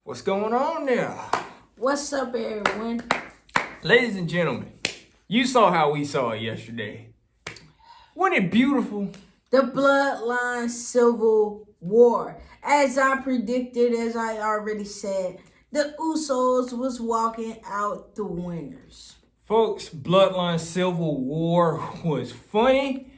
What's going on there? What's up, everyone? Ladies and gentlemen, you saw how we saw it yesterday. Wasn't it beautiful? The Bloodline Civil War. As I predicted, as I already said, the Usos was walking out the winners. Folks, Bloodline Civil War was funny.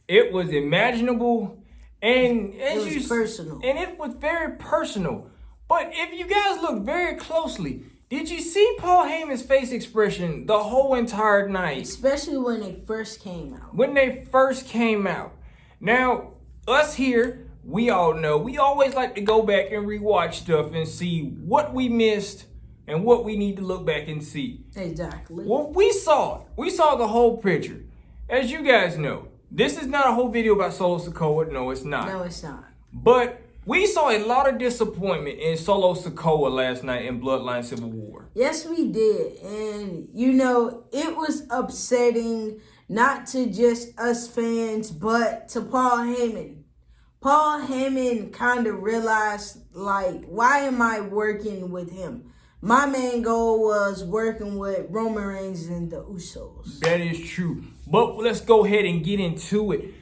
It was imaginable. And It was personal. And it was very personal. But if you guys look very closely, did you see Paul Heyman's face expression the whole entire night? Especially when they first came out. When they first came out. Now, us here, we all know, we always like to go back and rewatch stuff and see what we missed and what we need to look back and see. Exactly. Well, we saw it. We saw the whole picture. As you guys know, this is not a whole video about Solosikoa. No, it's not. No, it's not. But we saw a lot of disappointment in Solosikoa last night in Bloodline Civil War. Yes, we did. And, you know, it was upsetting not to just us fans, but to Paul Heyman. Paul Heyman kind of realized, like, why am I working with him? My main goal was working with Roman Reigns and the Usos. That is true. But let's go ahead and get into it.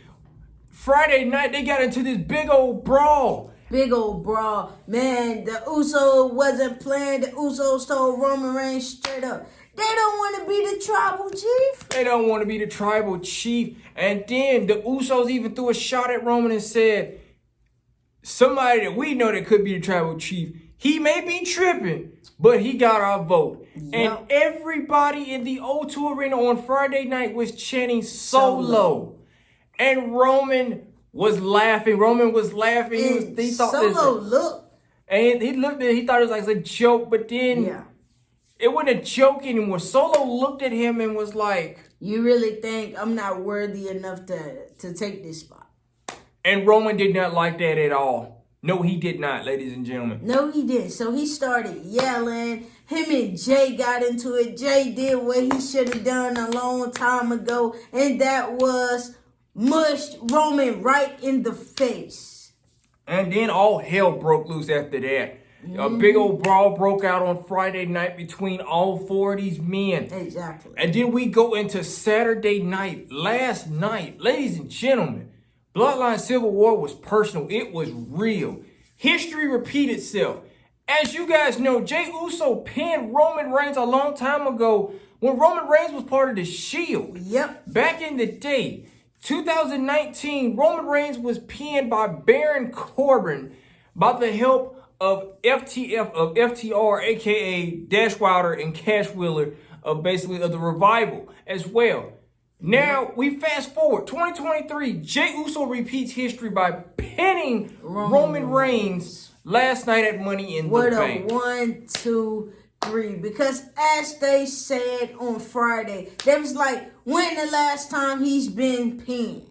Friday night, they got into this big old brawl. Big old brawl. Man, the Usos wasn't playing. The Usos told Roman Reigns straight up, they don't want to be the tribal chief. They don't want to be the tribal chief. And then the Usos even threw a shot at Roman and said, somebody that we know that could be the tribal chief, he may be tripping, but he got our vote. Yep. And everybody in the O2 Arena on Friday night was chanting Solo. And Roman was laughing. Roman was laughing. He thought Solo looked. And he looked at it, he thought it was like a joke, but then it wasn't a joke anymore. Solo looked at him and was like, you really think I'm not worthy enough to take this spot? And Roman did not like that at all. No, he did not, ladies and gentlemen. No, he didn't. So he started yelling. Him and Jay got into it. Jay did what he should have done a long time ago, and that was mushed Roman right in the face. And then all hell broke loose after that. A big old brawl broke out on Friday night between all four of these men. Exactly. And then we go into Saturday night, last night. Ladies and gentlemen, Bloodline Civil War was personal. It was real. History repeated itself. As you guys know, Jeyuso pinned Roman Reigns a long time ago when Roman Reigns was part of the Shield. Yep. Back in the day, 2019, Roman Reigns was pinned by Baron Corbin by the help of FTR, aka Dash Wilder and Cash Wheeler, of the Revival as well. Now, we fast forward, 2023, Jeyuso repeats history by pinning Roman Reigns last night at Money in the Bank. What a 1, 2, 3. Because as they said on Friday, they was like, when the last time he's been pinned?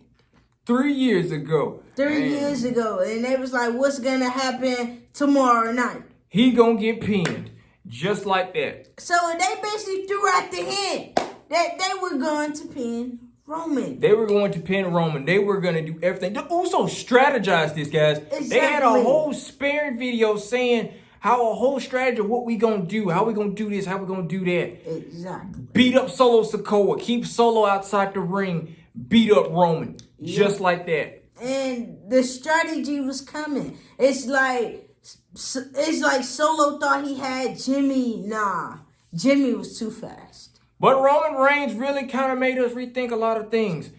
3 years ago. 3 years ago. And they was like, what's going to happen tomorrow night? He gonna get pinned. Just like that. So they basically threw out the hint that they were going to pin Roman. They were going to pin Roman. They were going to do everything. The Usos strategized this, guys. Exactly. They had a whole sparing video saying how a whole strategy of what we going to do, how we going to do this, how we going to do that. Exactly. Beat up Solosikoa. Keep Solo outside the ring. Beat up Roman. Yep. Just like that. And the strategy was coming. It's like Solo thought he had Jimmy. Nah, Jimmy was too fast. But Roman Reigns really kind of made us rethink a lot of things.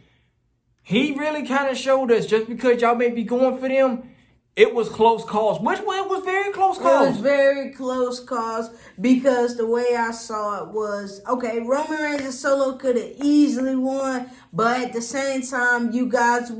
He really kind of showed us just because y'all may be going for them, it was close calls. Which way it was very close calls. It was very close calls because the way I saw it was, okay, Roman Reigns and Solo could have easily won, but at the same time, you guys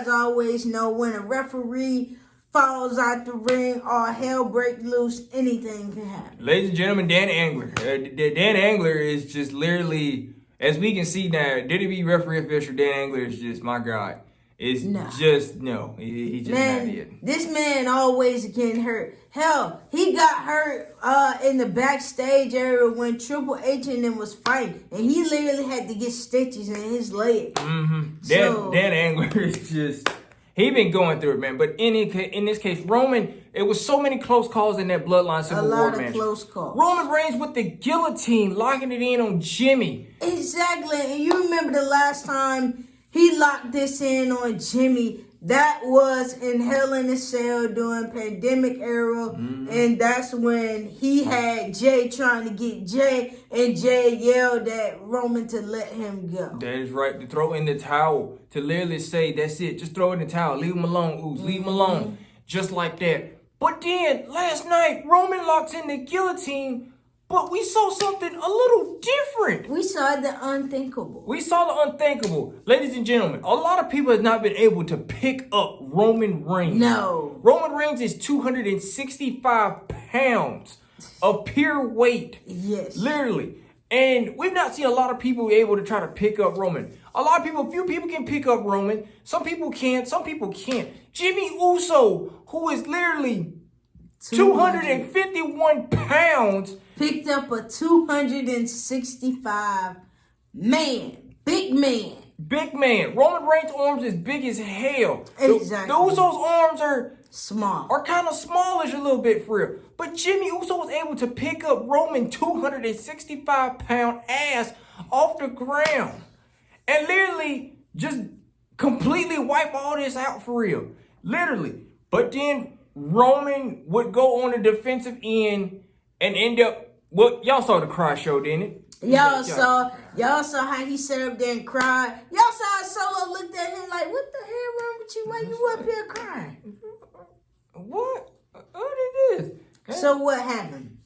always know when a referee falls out the ring, all hell break loose, anything can happen. Ladies and gentlemen, Dan Angler. Dan Angler is just literally, as we can see now, WWE referee official Dan Angler is just, my God. It's just, no, he just not it. This man always getting hurt. Hell, he got hurt in the backstage area when Triple H and them was fighting. And he literally had to get stitches in his leg. Dan Angler is just, He been going through it, man. But in this case, Roman, it was so many close calls in that Bloodline Civil War match. A lot of close calls. Roman Reigns with the guillotine, locking it in on Jimmy. Exactly. And you remember the last time he locked this in on Jimmy? That was in Hell in a Cell during pandemic era. And that's when he had Jay trying to get Jay, and Jay yelled at Roman to let him go. That is right. To throw in the towel. To literally say, that's it. Just throw in the towel. Leave him alone, Usos. Leave him alone. Just like that. But then, last night, Roman locks in the guillotine, but we saw something a little different. We saw the unthinkable. We saw the unthinkable. Ladies and gentlemen, a lot of people have not been able to pick up Roman Reigns. No. Roman Reigns is 265 pounds of pure weight. Yes. Literally. And we've not seen a lot of people able to try to pick up Roman. Few people can pick up Roman. Some people can, some people can't. Jimmy Uso, who is literally 251 pounds, picked up a 265 big man. Big man. Roman Reigns' arms is big as hell. Exactly. The Usos' arms are kind of smallish a little bit for real. But Jimmy Uso was able to pick up Roman 265 pound ass off the ground. And literally just completely wipe all this out for real. Literally. But then Roman would go on the defensive end and end up, well, y'all saw the cry show, didn't it? Y'all saw how he sat up there and cried. Y'all saw how Solo looked at him like, what the hell wrong with you? Why you up here crying? What? What is this? So what happened?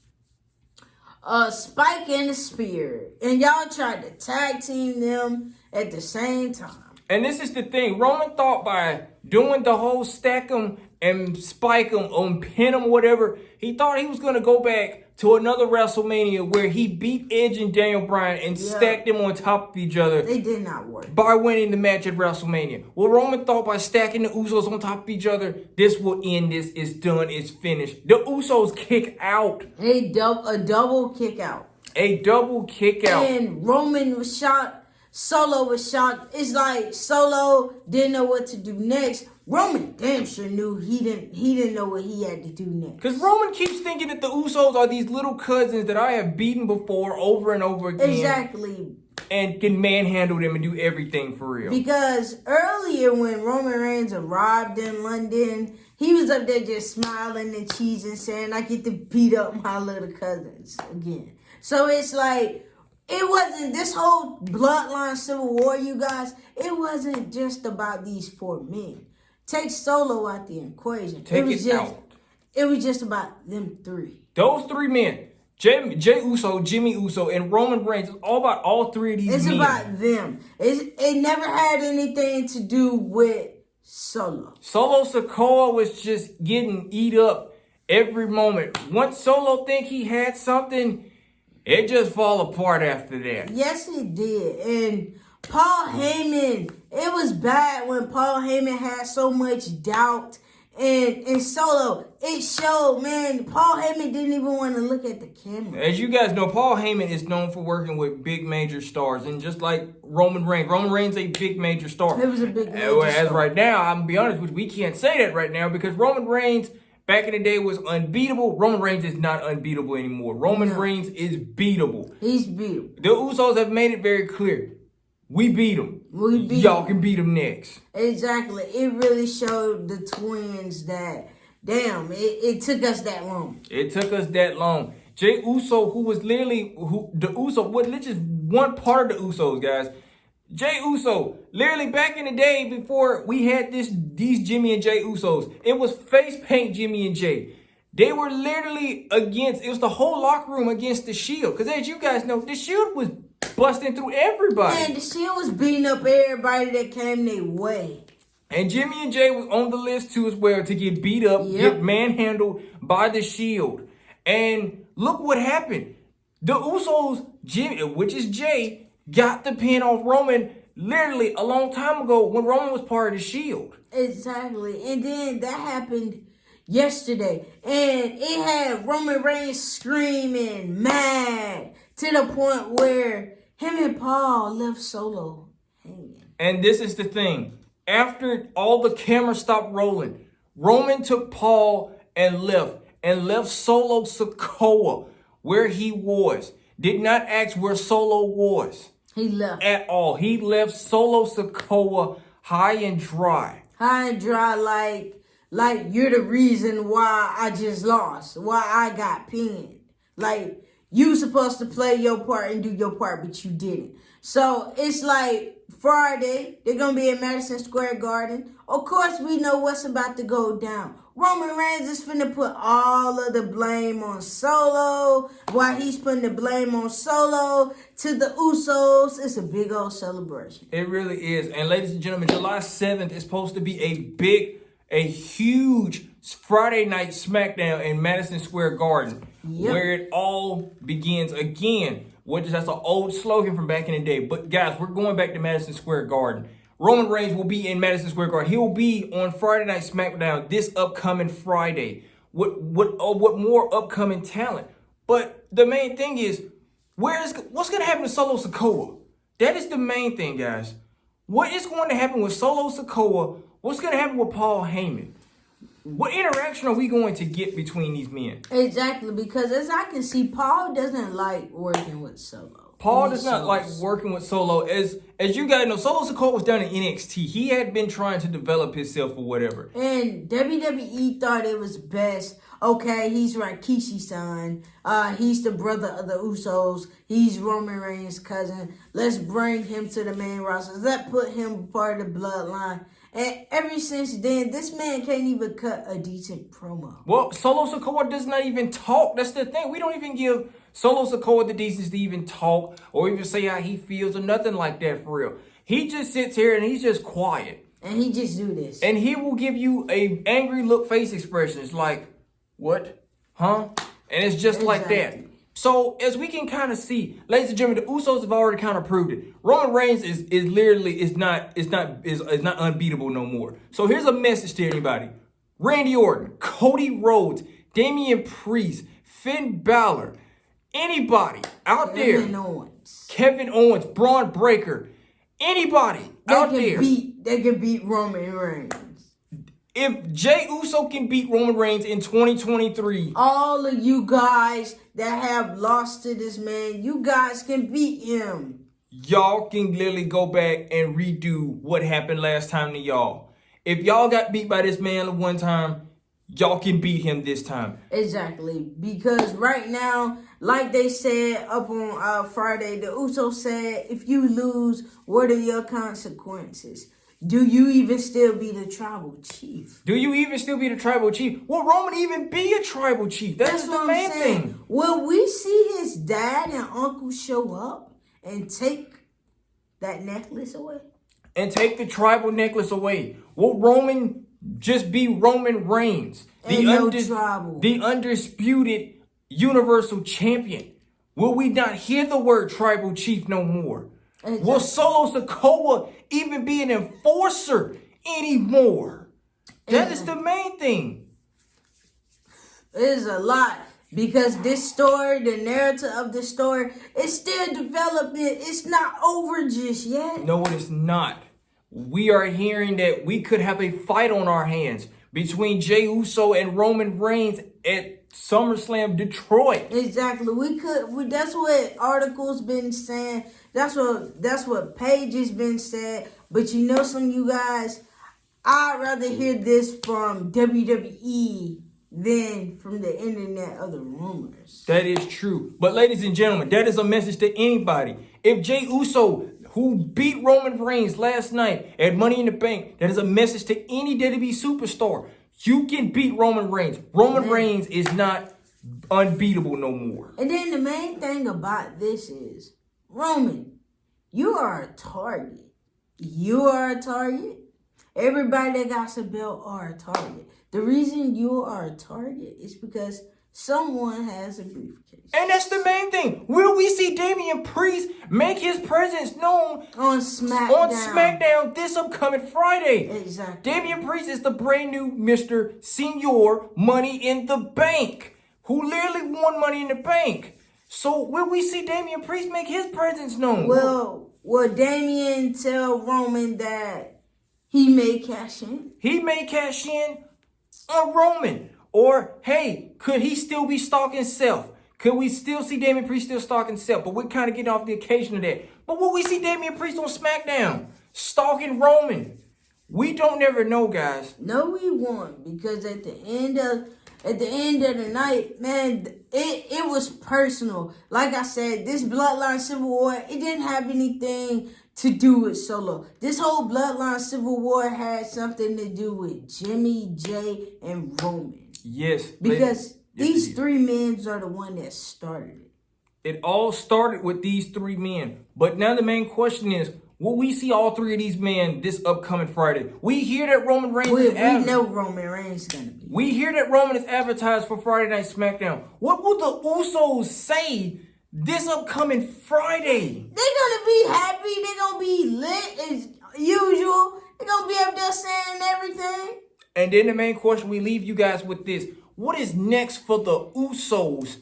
Spike and the Spear. And y'all tried to tag team them at the same time. And this is the thing. Roman thought by doing the whole stack 'em and spike 'em on pin 'em, whatever, he thought he was going to go back to another WrestleMania where he beat Edge and Daniel Bryan and stacked them on top of each other. They did not work. By winning the match at WrestleMania. Well, Roman thought by stacking the Usos on top of each other, this will end this. It's done. It's finished. The Usos kick out. A double kick out. A double kick out. And Roman was shocked. Solo was shocked. It's like Solo didn't know what to do next. Roman damn sure knew he didn't know what he had to do next. Because Roman keeps thinking that the Usos are these little cousins that I have beaten before over and over again. Exactly. And can manhandle them and do everything for real. Because earlier when Roman Reigns arrived in London, he was up there just smiling and cheesing, saying, I get to beat up my little cousins again. So it's like, it wasn't this whole Bloodline Civil War, you guys. It wasn't just about these four men. Take Solo out the equation. Take it out. It was just about them three. Those three men, Jey Uso, Jimmy Uso, and Roman Reigns, it's all about all three of these men. It's about them. It never had anything to do with Solo. Solosikoa was just getting eat up every moment. Once Solo think he had something, it just fall apart after that. Yes, it did. And Paul Heyman, it was bad when Paul Heyman had so much doubt. And Solo, it showed, man, Paul Heyman didn't even want to look at the camera. As you guys know, Paul Heyman is known for working with big major stars. And just like Roman Reigns a big major star. It was a big major star. As right now, I'm going to be honest with you, we can't say that right now because Roman Reigns back in the day was unbeatable. Roman Reigns is not unbeatable anymore. Roman Reigns is beatable. He's beatable. The Usos have made it very clear. We beat him. Y'all can beat him next. Exactly. It really showed the twins that, damn, it took us that long. It took us that long. Jey Uso, who was literally, just one part of the Usos, guys. Jey Uso, literally back in the day before we had these Jimmy and Jey Usos, it was face paint Jimmy and Jey. They were literally it was the whole locker room against the Shield. Because as you guys know, the Shield was busting through everybody. And the Shield was beating up everybody that came their way. And Jimmy and Jey was on the list too as well to get beat up, get manhandled by the Shield. And look what happened. The Usos, Jimmy, which is Jey, got the pin off Roman literally a long time ago when Roman was part of the Shield. Exactly. And then that happened yesterday. And it had Roman Reigns screaming, mad, to the point where him and Paul left Solo hanging. And this is the thing. After all the cameras stopped rolling, Roman took Paul and left Solosikoa where he was. Did not ask where Solo was. He left. At all. He left Solosikoa high and dry. High and dry, like you're the reason why I just lost, why I got pinned. Like, you supposed to play your part and do your part, but you didn't. So it's like Friday, they're going to be at Madison Square Garden. Of course, we know what's about to go down. Roman Reigns is finna put all of the blame on Solo, while he's putting the blame on Solo to the Usos. It's a big old celebration. It really is. And ladies and gentlemen, July 7th is supposed to be a huge Friday night SmackDown in Madison Square Garden, where it all begins again. That's an old slogan from back in the day. But guys, we're going back to Madison Square Garden. Roman Reigns will be in Madison Square Garden. He will be on Friday Night SmackDown this upcoming Friday. What more upcoming talent? But the main thing is, what's going to happen to Solosikoa? That is the main thing, guys. What is going to happen with Solosikoa? What's going to happen with Paul Heyman? What interaction are we going to get between these men? Exactly, because as I can see, Paul doesn't like working with Solo. Paul does not like working with Solo. As you guys know, Solosikoa was down in NXT. He had been trying to develop himself or whatever. And WWE thought it was best. Okay, he's Rikishi's son. He's the brother of the Usos. He's Roman Reigns' cousin. Let's bring him to the main roster. Let's put him part of the bloodline. And ever since then, this man can't even cut a decent promo. Well, Solosikoa does not even talk. That's the thing. We don't even give Solosikoa the decency to even talk or even say how he feels or nothing like that for real. He just sits here and he's just quiet. And he just do this. And he will give you a angry look face expression. It's like, what? Huh? And it's just like that. So as we can kind of see, ladies and gentlemen, the Usos have already kind of proved it. Roman Reigns is not unbeatable no more. So here's a message to anybody: Randy Orton, Cody Rhodes, Damian Priest, Finn Balor, anybody out there, Kevin Owens, Braun Breaker, anybody out there, they can beat Roman Reigns. If Jeyuso can beat Roman Reigns in 2023, all of you guys that have lost to this man, you guys can beat him. Y'all can literally go back and redo what happened last time to y'all. If y'all got beat by this man one time, y'all can beat him this time. Exactly. Because right now, like they said up on Friday, the Usos said, if you lose, what are your consequences? Do you even still be the tribal chief? Do you even still be the tribal chief? Will Roman even be a tribal chief? That's the main thing. Will we see his dad and uncle show up and take that necklace away? And take the tribal necklace away? Will Roman just be Roman Reigns? The undisputed universal champion? Will we not hear the word tribal chief no more? Exactly. Will Solosikoa even be an enforcer anymore? That is the main thing. It is a lot. Because this story, the narrative of this story, is still developing. It's not over just yet. No, it is not. We are hearing that we could have a fight on our hands between Jeyuso and Roman Reigns at SummerSlam Detroit. Exactly. That's what articles been saying. That's what Paige has been saying. But you know some of you guys, I'd rather hear this from WWE than from the internet of the rumors. That is true. But ladies and gentlemen, that is a message to anybody. If Jeyuso, who beat Roman Reigns last night at Money in the Bank, that is a message to any WWE superstar. You can beat Roman Reigns. Roman Reigns is not unbeatable no more. And then the main thing about this is, Roman, you are a target. You are a target. Everybody that got a belt are a target. The reason you are a target is because someone has a briefcase. And that's the main thing. Will we see Damian Priest make his presence known on SmackDown this upcoming Friday? Exactly. Damian Priest is the brand new Mr. Senior Money in the Bank, who literally won Money in the Bank. So will we see Damian Priest make his presence known? Well, will Damian tell Roman that He may cash in. He may cash in on Roman. Or, hey, could he still be stalking Seth? Could we still see Damian Priest still stalking Seth? But we're kind of getting off the occasion of that. But will we see Damian Priest on SmackDown stalking Roman? We don't never know, guys. No, we won't, because at the end of the night, man, it was personal. Like I said, this Bloodline Civil War, it didn't have anything to do with Solo. This whole Bloodline Civil War had something to do with Jimmy, Jay, and Roman. Yes. Because these three men are the one that started it. It all started with these three men. But now the main question is, will we see all three of these men this upcoming Friday? We hear that Roman Reigns we know Roman Reigns is going to be. We hear that Roman is advertised for Friday Night SmackDown. What will the Usos say this upcoming Friday? They're going to be happy. They're going to be lit as usual. They're going to be up there saying everything. And then the main question, we leave you guys with this. What is next for the Usos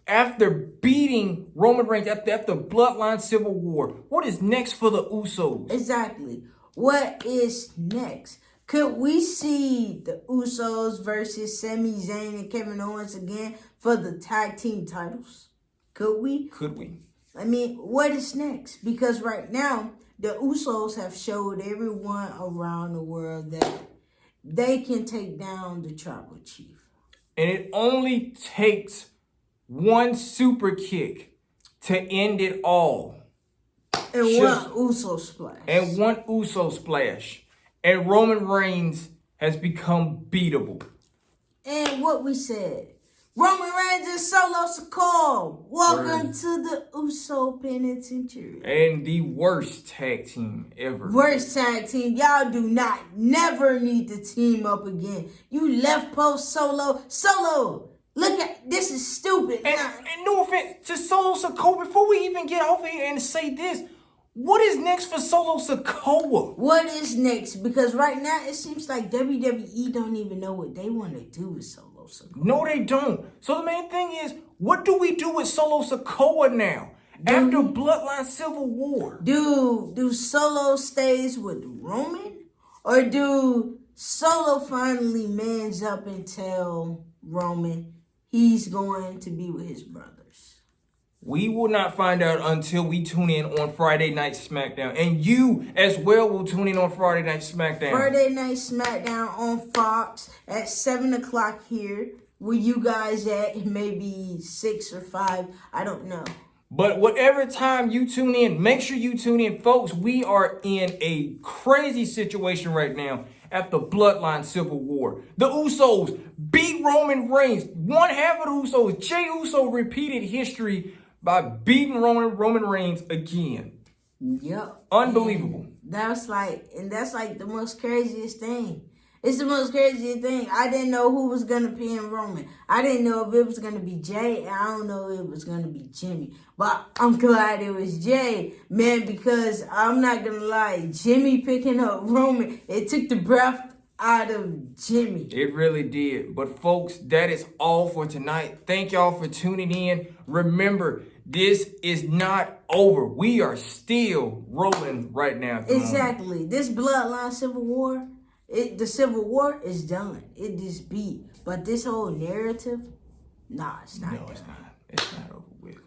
after beating Roman Reigns, after Bloodline Civil War? What is next for the Usos? Exactly. What is next? Could we see the Usos versus Sami Zayn and Kevin Owens again for the tag team titles? Could we? Could we? I mean, what is next? Because right now, the Usos have showed everyone around the world that they can take down the tribal chief. And it only takes one super kick to end it all. And one Uso splash. And one Uso splash. And Roman Reigns has become beatable. And what we said. Roman Reigns and Solosikoa. Welcome to the Uso Penitentiary. And the worst tag team ever. Worst tag team. Y'all do never need to team up again. You left post Solo. Look at this is stupid. And no offense to Solosikoa, before we even get off here and say this, what is next for Solosikoa? What is next? Because right now it seems like WWE don't even know what they want to do with Solosikoa. No, they don't. So the main thing is, what do we do with Solosikoa now? After Bloodline Civil War? Do Solo stays with Roman? Or do Solo finally mans up and tell Roman he's going to be with his brothers? We will not find out until we tune in on Friday Night SmackDown. And you as well will tune in on Friday Night SmackDown. Friday Night SmackDown on Fox at 7 o'clock here. Where you guys at? Maybe 6 or 5. I don't know. But whatever time you tune in, make sure you tune in, folks. We are in a crazy situation right now at the Bloodline Civil War. The Usos beat Roman Reigns. One half of the Usos, Jeyuso, repeated history by beating Roman Reigns again. Yep. Unbelievable. And that's like the most craziest thing. It's the most craziest thing. I didn't know who was going to pin Roman. I didn't know if it was going to be Jay. And I don't know if it was going to be Jimmy. But I'm glad it was Jay, man, because I'm not going to lie. Jimmy picking up Roman, it took the breath out of Jimmy. It really did. But folks, that is all for tonight. Thank y'all for tuning in. Remember, this is not over. We are still rolling right now. Exactly. This Bloodline Civil War, the Civil War is done. It just beat. But this whole narrative, nah, it's not done. It's not over with.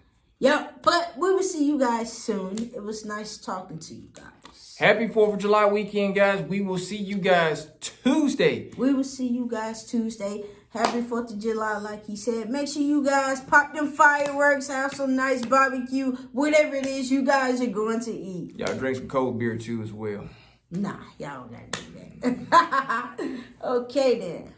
Yep, but we will see you guys soon. It was nice talking to you guys. Happy 4th of July weekend, guys. We will see you guys Tuesday. We will see you guys Tuesday. Happy 4th of July, like he said. Make sure you guys pop them fireworks, have some nice barbecue, whatever it is you guys are going to eat. Y'all drink some cold beer too as well. Nah, y'all don't gotta do that. Okay then.